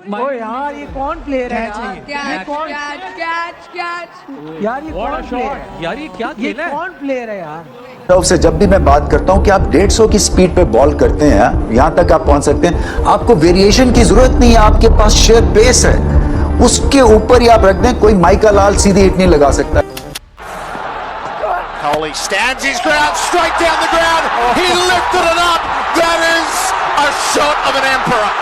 ओ यार ये कौन प्लेयर है यार? ये कौन यार? ये कौन प्लेयर है यार? ये क्या ये खेला है? कौन प्लेयर है यार? से जब भी मैं बात करता हूं कि आप 150 की स्पीड पे बॉल करते हैं, यहां तक आप पहुंच सकते हैं, आपको वेरिएशन की जरूरत नहीं है, आपके पास शेयर बेस है, उसके ऊपर ही आप रख दें, कोई माइका लाल सीधी हिट नहीं लगा सकता। Kohli stands his ground straight down the ground. He lifted it up. That is a shot of an emperor.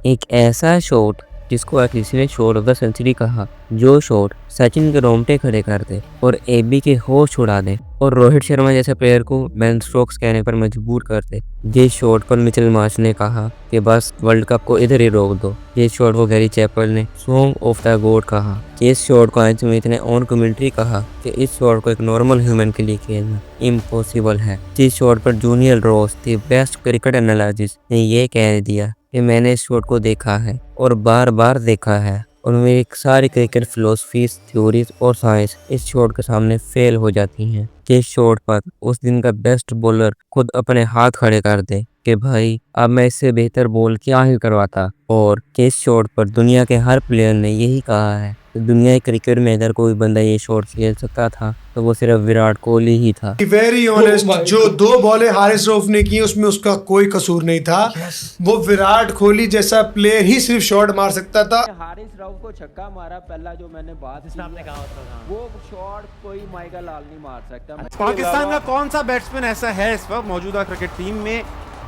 एक ऐसा शॉट जिसको किसी ने शॉट ऑफ द सेंचुरी कहा, जो शॉट सचिन के रोंगटे खड़े कर दे और एबी के होश उड़ा दे और रोहित शर्मा जैसे प्लेयर को बेन स्टोक्स कहने पर मजबूर कर दे। जिस शॉट पर मिचेल मार्श ने कहा कि बस वर्ल्ड कप को इधर ही रोक दो, जिस शॉट को गैरी चैपल ने सॉन्ग ऑफ द गॉड कहा, जिस शॉट को आज स्मिथ ने ऑन कमेंट्री कहा कि इस शॉट को एक नॉर्मल ह्यूमन के लिए खेलना इम्पॉसिबल है, जिस शॉट पर junior Rose the best cricket analyst ने यह कह दिया कि मैंने इस शॉट को देखा है और बार बार देखा है और मेरी सारी क्रिकेट फिलोसफीज, थ्योरीज और साइंस इस शॉट के सामने फेल हो जाती हैं। जिस शॉट पर उस दिन का बेस्ट बॉलर खुद अपने हाथ खड़े कर दे कि भाई अब मैं इससे बेहतर बॉल क्या ही करवाता, और किस शॉट पर दुनिया के हर प्लेयर ने यही कहा है कि दुनिया के क्रिकेट में अगर कोई बंदा ये शॉट खेल सकता था तो वो सिर्फ विराट कोहली ही था। वेरी ऑनेस्ट, जो 2 बॉलें हारिस रऊफ ने की उसमें उसका कोई कसूर नहीं था। वो विराट कोहली जैसा प्लेयर ही सिर्फ शॉट मार सकता था। हारिस रऊफ को छक्का मारा पहला जो मैंने बात की, आपने कहा था वो शॉट कोई माइका लाल नहीं मार सकता। पाकिस्तान का कौन सा बैट्समैन ऐसा है इस वक्त मौजूदा क्रिकेट टीम में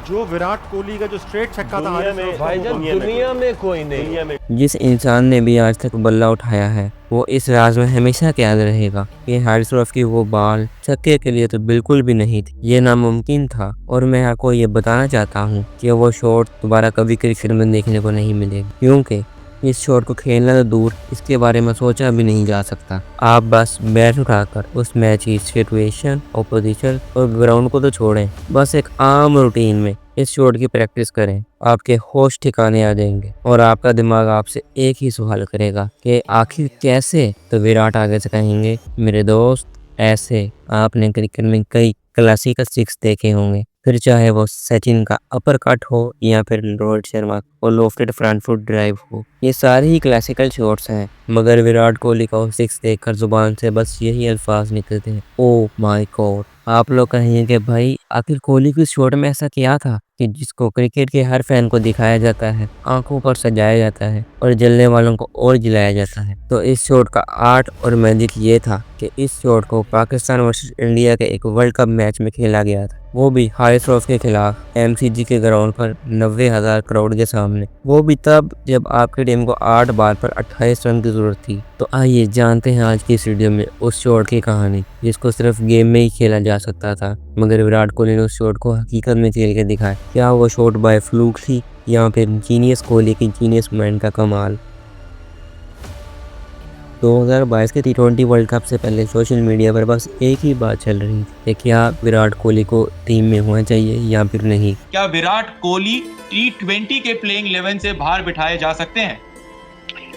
जो विराट कोहली का जो स्ट्रेट छक्का था दुनिया में कोई नहीं। जिस इंसान ने भी आज तक बल्ला उठाया है वो इस राज में हमेशा याद रहेगा कि हारिस रऊफ की वो बॉल छक्के के लिए तो बिल्कुल भी नहीं थी, ये नामुमकिन था। और मैं आपको ये बताना चाहता हूँ कि वो शॉट दोबारा कभी क्रिकेट में देखने को नहीं मिलेगा, क्योंकि इस शॉट को खेलना तो दूर, इसके बारे में सोचा भी नहीं जा सकता। आप बस बैट उठाकर उस मैच की सिचुएशन, ऑपोजिशन और ग्राउंड को तो छोड़ें, बस एक आम रूटीन में इस शॉट की प्रैक्टिस करें, आपके होश ठिकाने आ जाएंगे और आपका दिमाग आपसे एक ही सवाल करेगा कि आखिर कैसे। तो विराट आगे से कहेंगे, मेरे दोस्त ऐसे आपने क्रिकेट में कई क्लासिकल सिक्स देखे होंगे, फिर चाहे वो सचिन का अपर कट हो या फिर रोहित शर्मा और लॉफ्टेड फ्रंट फुट ड्राइव हो, ये सारे ही क्लासिकल शॉट्स हैं। मगर विराट कोहली का वो सिक्स देखकर जुबान से बस यही अल्फाज निकलते हैं, ओ माय गॉड। आप लोग कहेंगे कि भाई आखिर कोहली की शॉट में ऐसा क्या था कि जिसको क्रिकेट के हर फैन को दिखाया जाता है, आंखों पर सजाया जाता है और जलने वालों को और जलाया जाता है। तो इस शॉट का आर्ट और मैजिक ये था कि इस शॉट को पाकिस्तान वर्सेस इंडिया के एक वर्ल्ड कप मैच में खेला गया था, वो भी हारिस रऊफ के खिलाफ एमसीजी के ग्राउंड पर 90,000 करोड़ के सामने, वो भी तब जब आपकी टीम को 8 बार पर 28 रन की जरूरत थी। तो आइए जानते हैं आज की इस वीडियो में उस शॉट की कहानी जिसको सिर्फ गेम में ही खेला जा सकता था, मगर विराट कोहली ने उस शॉट को हकीकत में खेल के दिखाया। क्या वो शॉट बाय फ्लूक थी या फिर जीनियस कोहली की जीनियस माइंड का कमाल। 2022 के T20 वर्ल्ड कप से पहले सोशल मीडिया पर बस एक ही बात चल रही थी कि क्या विराट कोहली को टीम में होना चाहिए या फिर नहीं। क्या विराट कोहली T20 के प्लेइंग 11 से बाहर बिठाए जा सकते हैं?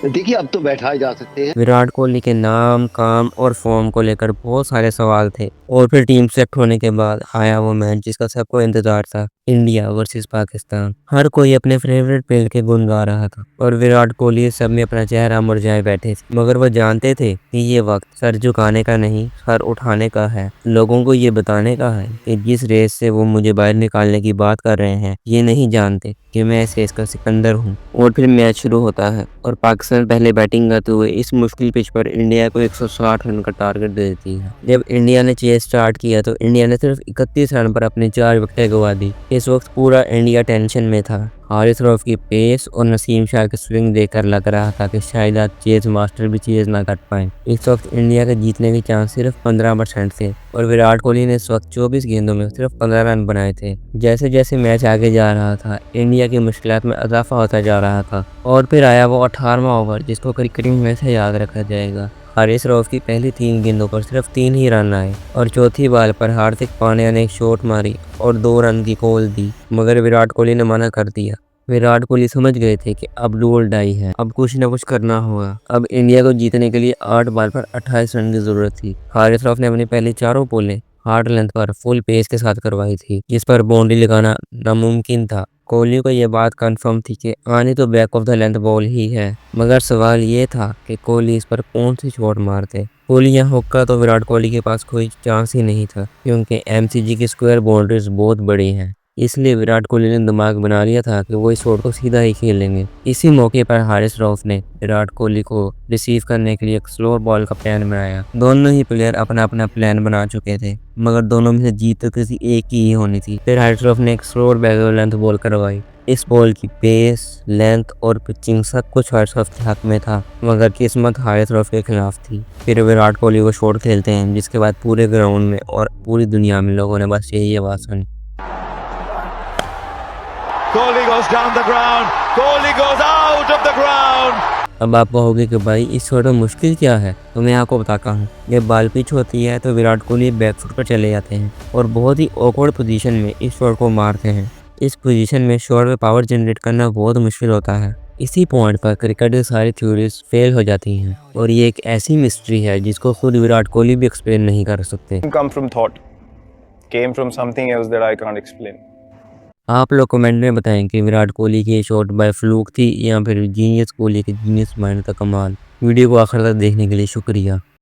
देखिए अब तो बैठाए जा सकते हैं। विराट कोहली के नाम, काम और फॉर्म को लेकर बहुत सारे सवाल थे और फिर टीम सेलेक्ट होने के बाद आया वो मैच जिसका सबको इंतजार था, इंडिया वर्सेस पाकिस्तान। हर कोई अपने फेवरेट प्लेयर के गुण गा रहा था और विराट कोहली सब में अपना चेहरा मुरझाए बैठे थे, मगर वो जानते थे कि ये वक्त सर झुकाने का नहीं, सर उठाने का है। लोगों को ये बताने का है कि जिस रेस से वो मुझे बाहर निकालने की बात कर रहे हैं, ये नहीं जानते कि मैं इस रेस का सिकंदर हूँ। और फिर मैच शुरू होता है और पाकिस्तान पहले बैटिंग करते हुए इस मुश्किल पिच पर इंडिया को 160 रन का टारगेट दे देती है। जब इंडिया ने चेस स्टार्ट किया तो इंडिया ने सिर्फ 31 रन पर अपनी 4 विकेटें गंवा दी। इस वक्त पूरा इंडिया टेंशन में था। हारिस रऊफ की पेस और नसीम शाह की स्विंग देखकर लग रहा था कि शायद आज चेज मास्टर भी चेज ना कर पाए। इस वक्त इंडिया के जीतने के चांस सिर्फ 15% थे और विराट कोहली ने इस वक्त 24 गेंदों में सिर्फ 15 रन बनाए थे। जैसे जैसे मैच आगे जा रहा था, इंडिया की मुश्किलात में इजाफा होता जा रहा था और फिर आया वो 18वां ओवर जिसको क्रिकेटिंग में से याद रखा जाएगा। हारिस रऊफ की पहली 3 गेंदों पर सिर्फ 3 ही रन आए और चौथी बॉल पर हार्दिक पांड्या ने एक शॉट मारी और 2 रन की कॉल दी, मगर विराट कोहली ने मना कर दिया। विराट कोहली समझ गए थे कि अब डू और डाई है, अब कुछ न कुछ करना होगा। अब इंडिया को जीतने के लिए 8 बॉल पर 28 रन की जरूरत थी। हारिस रऊफ ने अपनी पहली 4 बॉलें हार्ड लेंथ पर फुल पेस के साथ करवाई थी, जिस पर बाउंड्री लगाना नामुमकिन था। कोहली को ये बात कंफर्म थी कि आनी तो back of the length ball ही है, मगर सवाल ये था कि कोहली इस पर कौन सी शॉट मारते। कोहली यहाँ हुक्का तो विराट कोहली के पास कोई चांस ही नहीं था, क्योंकि एमसीजी की स्क्वायर बाउंड्रीज बहुत बड़ी हैं। इसलिए विराट कोहली ने दिमाग बना लिया था कि वो इस शॉट को सीधा ही खेलेंगे। इसी मौके पर हारिस रऊफ ने विराट कोहली को रिसीव करने के लिए एक स्लो बॉल का प्लान बनाया। दोनों ही प्लेयर अपना अपना प्लान बना चुके थे, मगर दोनों में से जीत तो किसी एक की ही होनी थी। फिर हारिस रऊफ ने एक स्लो बैक लेंथ बॉल करवाई। इस बॉल की पेस, लेंथ और पिचिंग सब कुछ हारिस रऊफ के हक में था, मगर किस्मत हारिस रऊफ के खिलाफ थी। फिर विराट कोहली को शॉट खेलते हैं, जिसके बाद पूरे ग्राउंड में और पूरी दुनिया में लोगों ने बस यही आवाज़ सुनी, Kohli goes down the ground. Kohli goes out of the ground. अब आप कहोगे कि भाई इस शॉट में मुश्किल क्या है, तो मैं आपको बताता हूँ। ये बॉल पिच होती है तो विराट कोहली बैक फुट पर चले जाते हैं और बहुत ही ऑकवर्ड पोजीशन में इस शॉट को मारते हैं। इस पोजीशन में शॉट में पावर जनरेट करना बहुत मुश्किल होता है। इसी पॉइंट पर क्रिकेट की सारी थ्योरीज फेल हो जाती हैं और ये एक ऐसी मिस्ट्री है जिसको खुद विराट कोहली भी एक्सप्लेन नहीं कर सकते। Come from thought, came from something else that I can't explain. आप लोग कमेंट में बताएं कि विराट कोहली की ये शॉट बाय फ्लूक थी या फिर जीनियस कोहली के जीनियस माइंड का कमाल। वीडियो को आखिर तक देखने के लिए शुक्रिया।